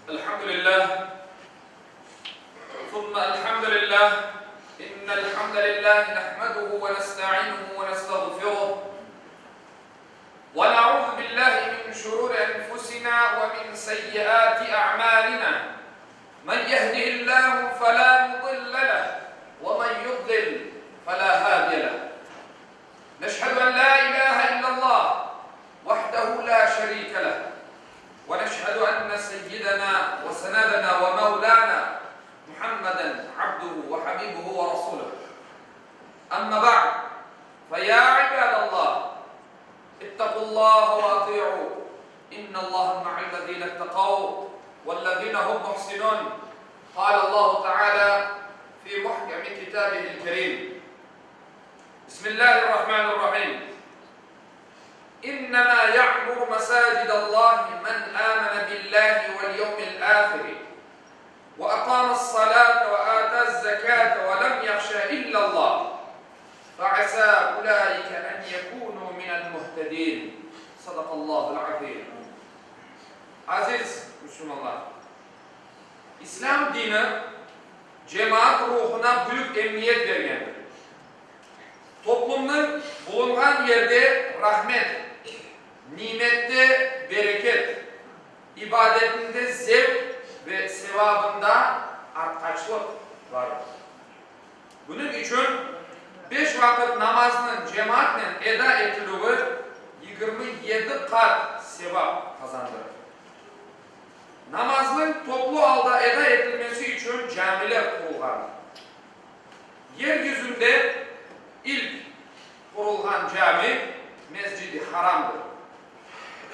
الحمد لله ثم الحمد لله إن الحمد لله نحمده ونستعينه ونستغفره ونعوذ بالله من شرور أنفسنا ومن سيئات أعمالنا من يهده الله فلا مضل له ومن يضلل فلا هادي له نشهد أن لا إله إلا الله وحده لا شريك له ونشهد أن سيدنا وسندنا ومولانا محمدا عبده وحبيبه ورسوله أما بعد فيا عباد الله اتقوا الله وأطيعوا إن الله مع الذين اتقوا والذين هم محسنون قال الله تعالى في محكم كتابه الكريم بسم الله الرحمن الرحيم إنما يعمر مساجد الله من آمن بالله واليوم الآخر وأقام الصلاة وآتى الزكاة ولم يخش إلا الله فعسى أولئك أن يكونوا من المهتدين صدق الله العظيم. Aziz Müslümanlar, İslam dini cemaat ruhuna büyük emniyet vergendir. Toplumun bulungan yerde rahmet, nimette bereket, ibadetinde zevk ve sevabında artkaçlık vardır. Bunun için 5 vakit namazının cemaatle eda etiliği 27 kat sevap kazandırır. Namazın toplu halde eda edilmesi için camiler kurulgandır. Yeryüzünde ilk kurulan cami Mescid-i Haram'dır.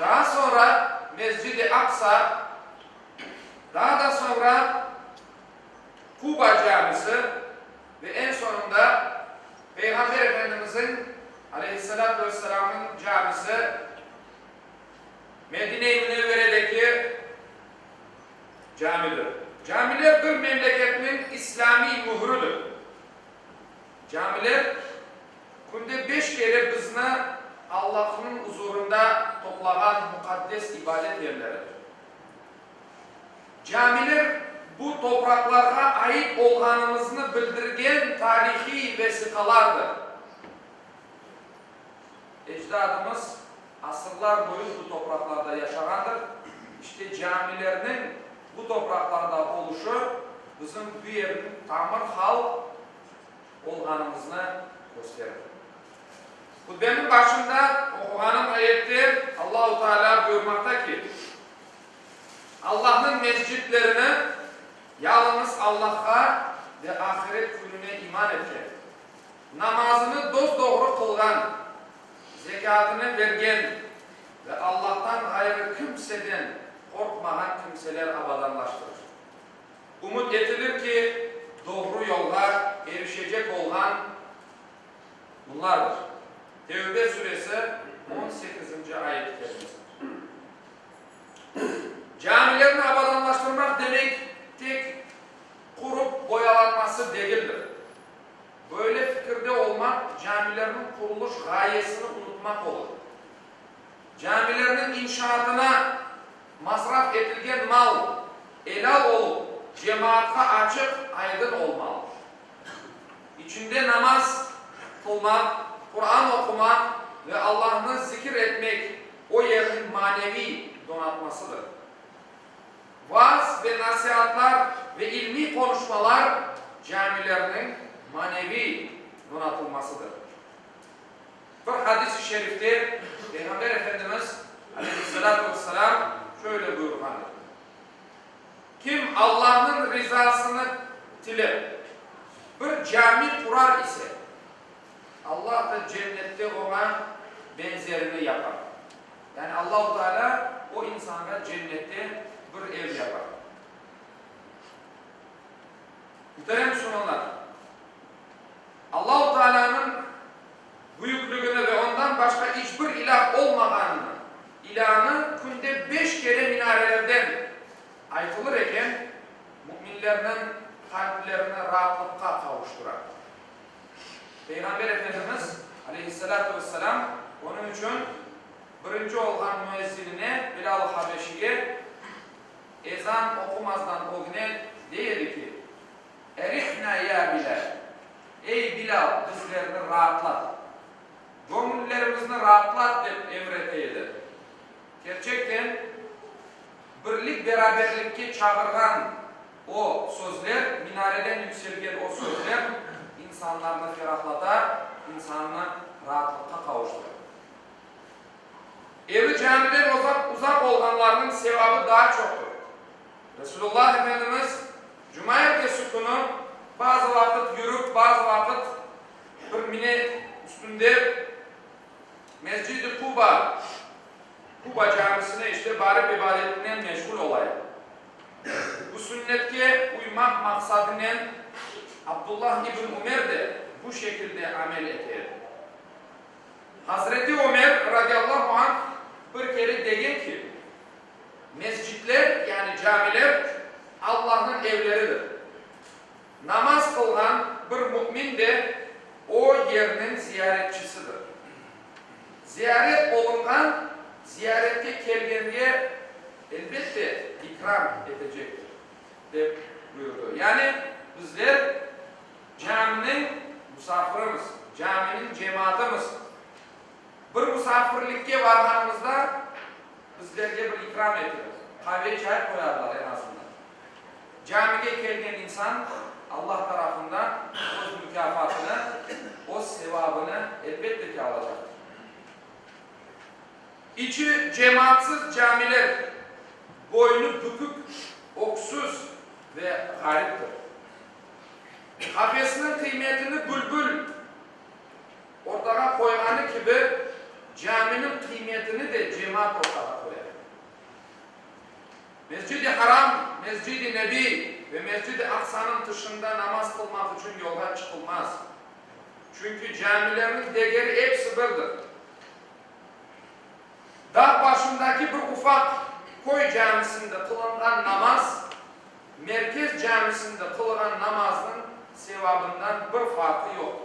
Daha sonra Mescid-i Aksa, daha da sonra Kuba Camisi ve en sonunda Peygamber Efendimizin Aleyhisselatü Vesselam'ın camisi Medine-i Münevvere'deki camidir. Camiler bir memleketin İslami muhrudur. Camiler günde 5 kere bizni Allah'ın huzurunda toplanan mukaddes ibadet yerleridir. Camiler bu topraklara ait olganımızı bildirgen tarihi vesikalardır. Ecdadımız asırlar boyu bu topraklarda yaşagandır. İşte camilerinin bu topraklarda oluşu bizim bu yerin tamir halk olganımızı gösterir. Hutbenin başında okuğanın ayette Allah-u Teala buyurmakta ki Allah'ın mescitlerini yalnız Allah'a ve ahiret gününe iman etken, namazını dosdoğru kılgan, zekatını vergen ve Allah'tan gayrı kimseden korkmayan kimseler abadanlaştırır. Umut edilir ki doğru yolga erişecek olan bunlardır. Tevbe suresi 18. ayet-i kerimesidir. Camilerini abadanlaştırmak demek tek kurup boyalanması değildir. Böyle fikirde olmak camilerin kuruluş gayesini unutmak olur. Camilerinin inşaatına masraf edilgen mal helal olup cemaate açık aydın olmalı. İçinde namaz kılmak, Kur'an okumak ve Allah'ını zikir etmek o yerin manevi donatmasıdır. Vaaz ve nasihatlar ve ilmi konuşmalar camilerinin manevi donatılmasıdır. Bir hadis-i şerifte Peygamber Efendimiz Aleyhisselatü Vesselam şöyle buyurmaktadır. Kim Allah'ın rızasını dilep bir cami kurar ise Allah da cennette ona benzerini yapar. Yani Allah-u Teala o insana cennette bir ev yapar. Muhterem Müslümanlar, Allah-u Teala'nın büyüklüğünü ve ondan başka hiçbir ilah olmaganını, ilahını günde 5 kere minarelerden aytılır iken müminlerinin kalplerine rahatlıkla kavuşturar. Peygamber Efendimiz Aleyhisselatü Vesselam onun için birinci olan müezzinine Bilal-i Habeşi'ye ezan okumazdan o güne deyirdi ki erihna ya Bilal, ey Bilal bizlerini rahatlat, gönüllerimizni rahatlat deb emreteydi. Gerçekten birlik beraberlikке çağırgan o sözler, minareden yükselgen o sözler insanlarını ferahlatar, insanını rahatlıkka kavuşturur. Evi camiden uzak olanların sevabı daha çoktur. Resulullah Efendimiz Cuma ertesi günü bazı vakit yürüp, bazı vakit bir mine üstünde Mescid-i Kuba camisine işte barip ibadetinden meşgul olaydı. Bu sünnetke uymak maksadıyla Abdullah İbn Ömer de bu şekilde amel ederdi. Hazreti Ömer radıyallahu anh bir kere degen ki mescitler yani camiler Allah'ın evleridir. Namaz kılgan bir mümin de o yerinin ziyaretçisidir. Ziyaret olungan ziyarette kelgenliğe elbette ikram edecektir de buyurdu. Yani bizler caminin misafirimiz, caminin cemaatimiz. Bir misafirlikke varganımızda bizlerge bir ikram edilir. Kahve çay koyarlar en azından. Camiye kelgen insan Allah tarafından o mükafatını, o sevabını elbette ki alacaktır. İçi cemaatsız camiler boynu bükük, oksuz ve gariptir. Kafesinin kıymetini bülbül ortaya koyganı gibi caminin kıymetini de cemaat ortaya koyar. Mescid-i Haram, Mescid-i Nebi ve Mescid-i Aksa'nın dışında namaz kılmak için yola çıkılmaz. Çünkü camilerin değeri hepsi birdir. Dağ başındaki bir ufak koy camisinde kılınan namaz, merkez camisinde kılınan namazın sevabından bir farkı yok.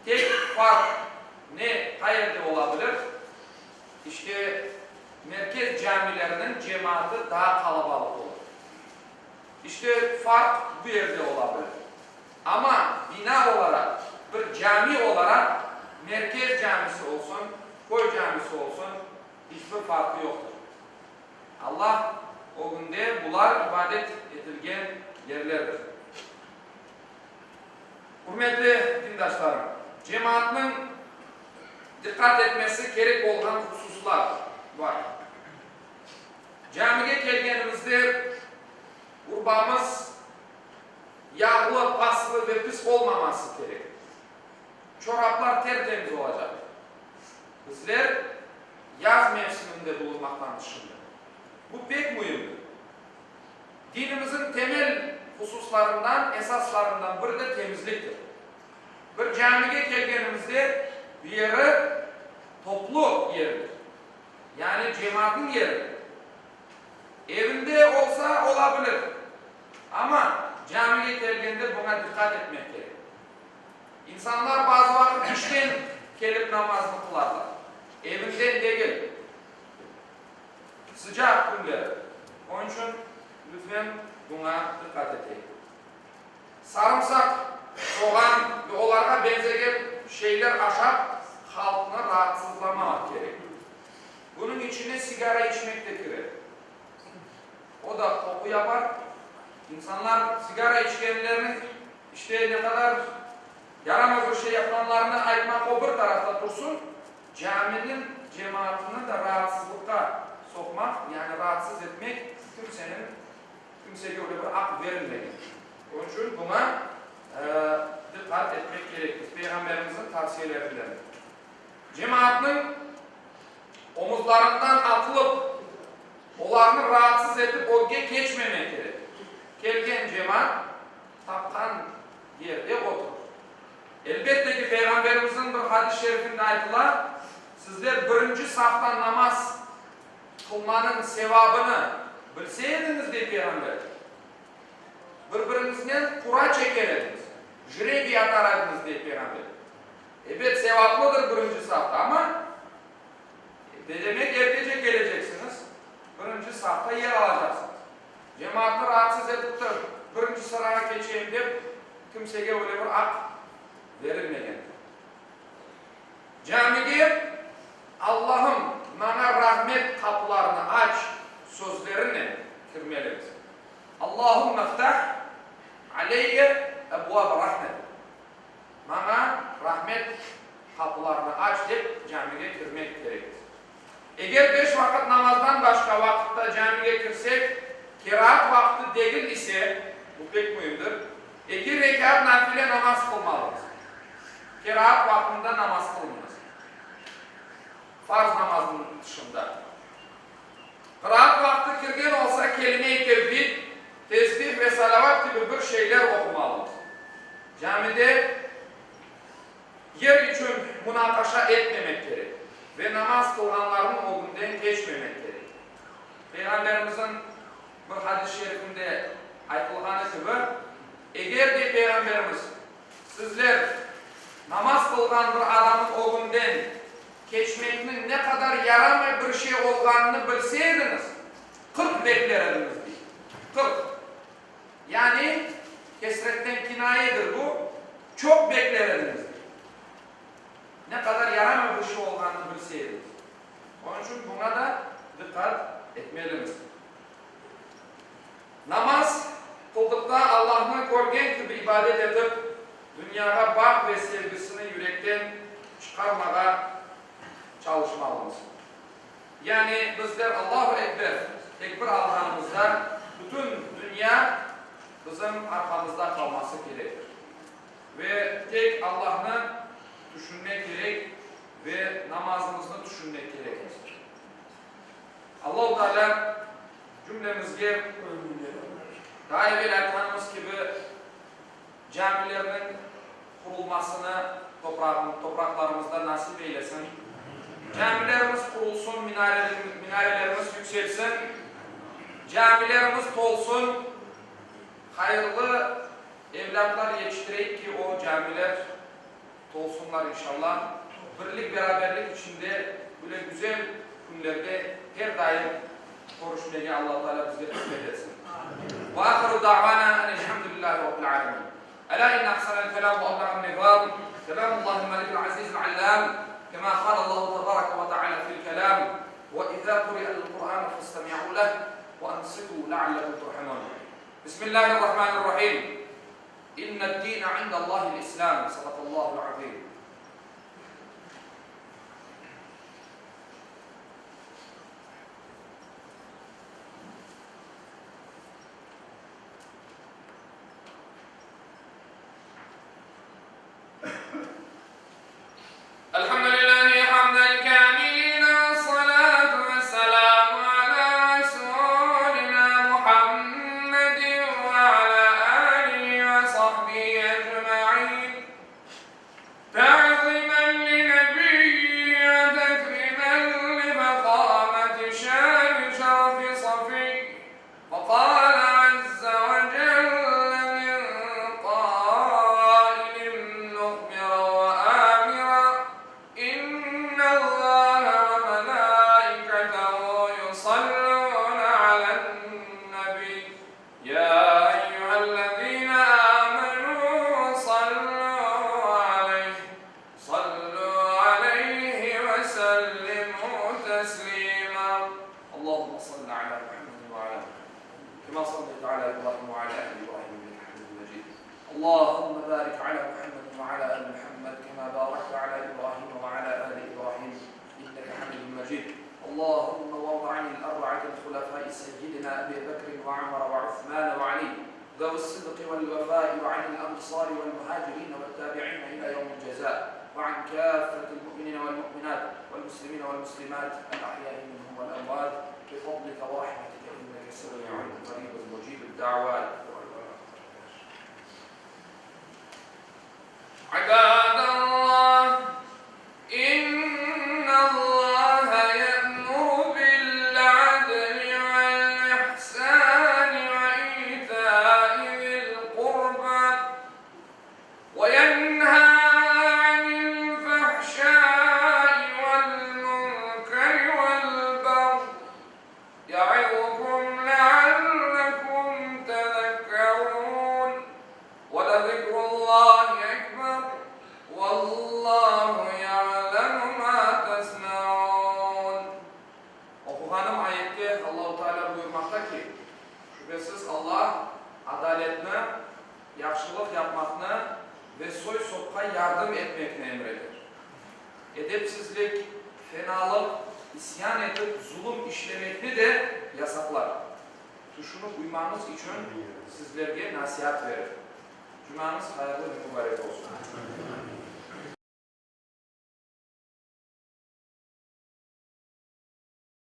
Tek fark ne, hayırda olabilir? İşte merkez camilerinin cemaati daha kalabalık olur. İşte fark bu yerde olabilir. Ama bina olarak, bir cami olarak merkez camisi olsun, koy camisi olsun hiçbir farkı yoktur. Allah o günde bunlar ibadet edilgen yerlerdir. Hürmetli dindaşlarım, cemaatinin dikkat etmesi gerek olan hususlar var. Camiye gelgenimizde urbamız yağlı, paslı ve pis olmaması gerek. Çoraplar tertemiz olacak. Bizler yaz mevsiminde bulunmaktan dışında. Bu pek mühimdir. Dinimizin temel hususlarından, esaslarından biri de temizliktir. Bir camiye gelgenimizde bir yeri toplu yerdir. Yani cemaatin yeridir. Evinde olsa olabilir. Ama camiye geldiğinde buna dikkat etmek gerek. İnsanlar bazı vakit işten gelip namazını kılarlar. Evinden değil. Sıcak günler. Onun için lütfen buna dikkat edin. Sarımsak, soğan ve onlara benzegen şeyler aşağı halkını rahatsızlamamak gerek. Bunun içine sigara içmek de girer. O da koku yapar. İnsanlar sigara içkenlerini işte ne kadar yaramaz bir şey yapanlarını ayırmak o bir tarafta dursun. Caminin cemaatini de rahatsızlıkta sokmak, yani rahatsız etmek kimseye öyle bir hak verilmedi. Onun için buna dikkat etmek gerekir. Peygamberimizin tavsiyelerinden. Cemaatinin omuzlarından atılıp onlarını rahatsız edip oraya geçmemek gerek. Gelgen cemaat tapkan yerde oturur. Elbette ki Peygamberimizin bir hadis-i şerifinde aytılar, sizler birinci saftan namaz kılmanın sevabını bilseydiniz diye Peygamber. Birbirinizden kura çekerediniz. Jürebi ataradınız diye Peygamber. Evet sevaplıdır birinci safta ama demek ertece geleceksiniz. Birinci safta yer alacaksınız. Allah'ım bana rahmet kapılarını aç sözlerine kirmeliyiz. Allahümme ftah aleyye ebvab rahmet. Bana rahmet kapılarını aç deyip camiye girmek gerekir. Eğer 5 vakit namazdan başka vakitte camiye girsek, kiraat vakti değil ise, bu pek mühimdir, 2 rekat nafile namaz kılmalıyız. Kiraat vaktinde namaz kılınmaz. Farz namazının dışında. Kiraat vakti kirgen olsa kelime-i tevhid, tesbih ve salavat gibi bir şeyler okumalıyız. Camide yer için münakaşa etmemek gerek ve namaz kılanların o günden geçmemek gerek. Peygamberimizin bir hadis-i şerifinde aytılğanı gibi, eğer de Peygamberimiz sizler namaz kılgan bir adamın o günden geçmekinin ne kadar yaramay bir şey olganını bilseydiniz, 40 beklerdiniz diye. 40. Yani kesretten kinayedir bu. Çok beklerdiniz diye. Ne kadar yaramay bir şey olganını bilseydiniz. Onun için buna da dikkat etmeliyiz. Namaz kıldıkta Allah'ın görgen gibi ibadet edip dünyaya bak ve sevgisini yürekten çıkarmaya çalışmalıyız. Yani bizler Allahu Ekber tekbir aldığımızda bütün dünya bizim arkamızda kalması gerekir. Ve tek Allah'ını düşünmek gerek ve namazımızı düşünmek gerekir. Allah-u Teala cümlemizge daha evvel aytganımız gibi camilerinin kurulmasını topraklarımızda nasip eylesin. Camilerimiz kurulsun, minarelerimiz yükselsin, camilerimiz dolsun, hayırlı evlatlar yetiştireyik ki o camiler dolsunlar inşallah. Birlik, beraberlik içinde böyle güzel günlerde her daim konuşmaya Allah-u Teala bizleri kısmet etsin. Ve ahiru da'vana enelhamdülillahi rabbil alemin. Ela inne ahsanel kelam ve abda'an nizam. Kelamullahil malikul azizul allam. كما قال الله تبارك وتعالى في الكلام وإذا قرئ القرآن فاستمعوا له وأنصتوا لعلكم ترحمون. بسم الله الرحمن الرحيم. إن الدين عند الله الإسلام. صدق الله العظيم. الحمد لله حمدا كاملا الصلاة والسلام على رسولنا محمد وعلى آله وصحبه أجمعين تعظيما لنبيه وتكريما لفخامة شان شرف صفي وقال عز وجل من قائل مخبرا وآمرا إن الله وملائكته يصلون على النبي يا أيها الذين آمنوا صلوا عليه وسلموا تسليما. اللهم صل على محمد وعلى كما صليت على إبراهيم وعلى آل إبراهيم إنك حميد مجيد. اللهم بارك على محمد وعلى آل محمد كما باركت على إبراهيم وعلى آل إبراهيم إنك حميد مجيد. اللهم وارض عن الأربعة الخلفاء سيدنا أبي بكر وعمر وعثمان وعلي ذوي الصدق والوفاء وعن الأنصار والمهاجرين والتابعين إلى يوم الجزاء وعن كافة المؤمنين والمؤمنات والمسلمين والمسلمات الأحياء منهم والأموات بفضلك ورحمتك إنك سميع قريب مجيب الدعوات. عباد الله إن الله يأمر بالعدل والإحسان وإيتاء ذي القربى وينهى عن الفحشاء والمنكر والبغي يعظكم لعلكم تذكرون ولذكر الله أكبر yaxşılıq yapmaqını ve soy sopqa yardım etmekini emreder. Edepsizlik, fenalık, isyan edip zulüm işlemekni de yasaklar. Tuşunu uymanız için sizlerge nasihat verir. Cumanız hayırlı ve mübarek olsun.